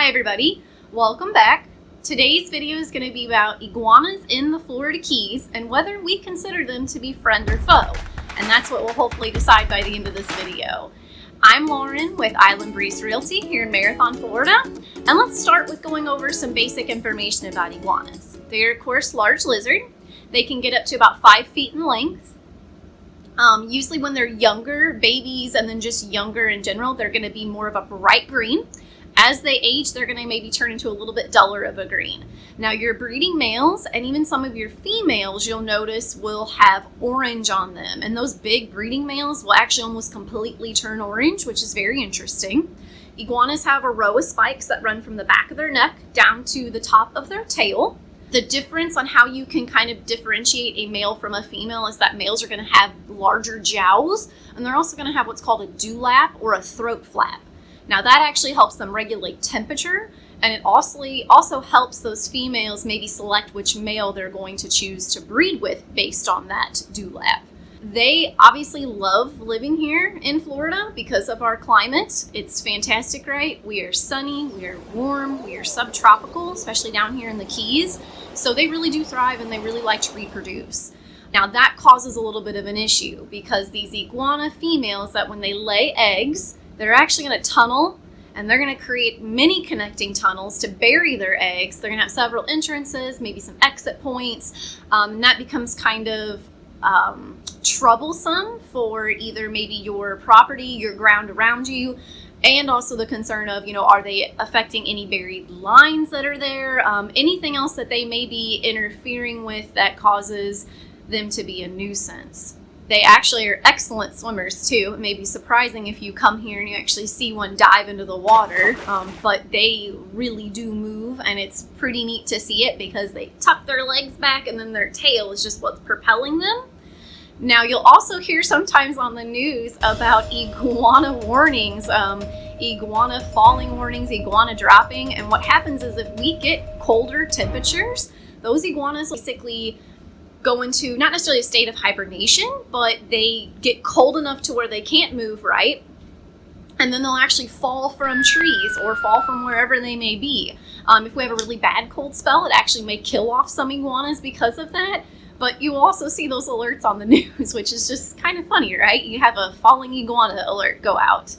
Hi everybody, welcome back. Today's video is going to be about iguanas in the Florida Keys and whether we consider them to be friend or foe. And that's what we'll hopefully decide by the end of this video. I'm Lauren with Island Breeze Realty here in Marathon, Florida. And let's start with going over some basic information about iguanas. They're of course large lizard. They can get up to about 5 feet in length. Usually when they're younger, babies, and then just younger in general, they're going to be more of a bright green. As they age, they're going to maybe turn into a little bit duller of a green. Now, your breeding males and even some of your females, you'll notice, will have orange on them. And those big breeding males will actually almost completely turn orange, which is very interesting. Iguanas have a row of spikes that run from the back of their neck down to the top of their tail. The difference on how you can kind of differentiate a male from a female is that males are going to have larger jowls, and they're also going to have what's called a dewlap or a throat flap. Now that actually helps them regulate temperature, and it also helps those females maybe select which male they're going to choose to breed with based on that dewlap. They obviously love living here in Florida because of our climate. It's fantastic, right? We are sunny, we are warm, we are subtropical, especially down here in the Keys. So they really do thrive and they really like to reproduce. Now that causes a little bit of an issue because these iguana females, that when they lay eggs, they're actually going to tunnel, and they're going to create many connecting tunnels to bury their eggs. They're going to have several entrances, maybe some exit points, and that becomes kind of troublesome for either maybe your property, your ground around you, and also the concern of, are they affecting any buried lines that are there, anything else that they may be interfering with that causes them to be a nuisance. They actually are excellent swimmers too. It may be surprising if you come here and you actually see one dive into the water, but they really do move, and it's pretty neat to see it because they tuck their legs back and then their tail is just what's propelling them. Now you'll also hear sometimes on the news about iguana warnings, iguana falling warnings, iguana dropping, and what happens is if we get colder temperatures, those iguanas basically go into not necessarily a state of hibernation, but they get cold enough to where they can't move right, and then they'll actually fall from trees or fall from wherever they may be. If we have a really bad cold spell, it actually may kill off some iguanas because of that, but you also see those alerts on the news, which is just kind of funny, right? You have a falling iguana alert go out.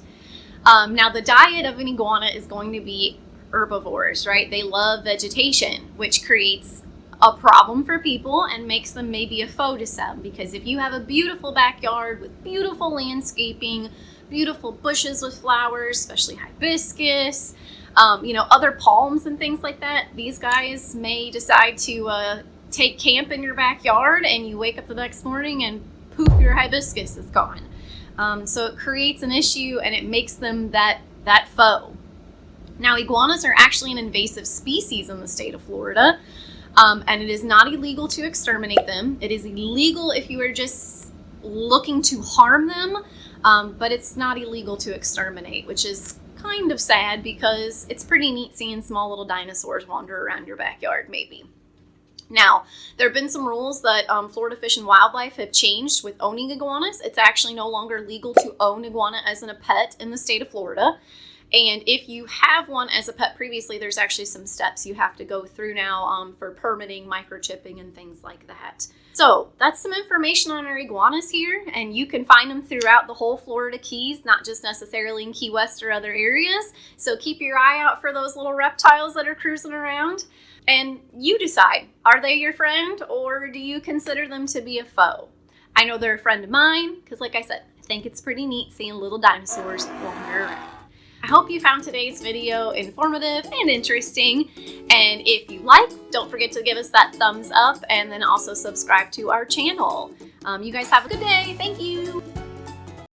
Now the diet of an iguana is going to be herbivores, right? They love vegetation, which creates a problem for people and makes them maybe a foe to some, because if you have a beautiful backyard with beautiful landscaping, beautiful bushes with flowers, especially hibiscus, other palms and things like that, these guys may decide to take camp in your backyard, and you wake up the next morning and poof, your hibiscus is gone. So it creates an issue and it makes them that foe. Now iguanas are actually an invasive species in the state of Florida. And it is not illegal to exterminate them. It is illegal if you are just looking to harm them, but it's not illegal to exterminate, which is kind of sad because it's pretty neat seeing small little dinosaurs wander around your backyard, maybe. Now, there have been some rules that Florida Fish and Wildlife have changed with owning iguanas. It's actually no longer legal to own iguana as a pet in the state of Florida. And if you have one as a pet previously, there's actually some steps you have to go through now for permitting, microchipping, and things like that. So that's some information on our iguanas here, and you can find them throughout the whole Florida Keys, not just necessarily in Key West or other areas. So keep your eye out for those little reptiles that are cruising around. And you decide, are they your friend or do you consider them to be a foe? I know they're a friend of mine because, like I said, I think it's pretty neat seeing little dinosaurs wander around. I hope you found today's video informative and interesting, and if you like, don't forget to give us that thumbs up and then also subscribe to our channel. You guys have a good day. Thank you.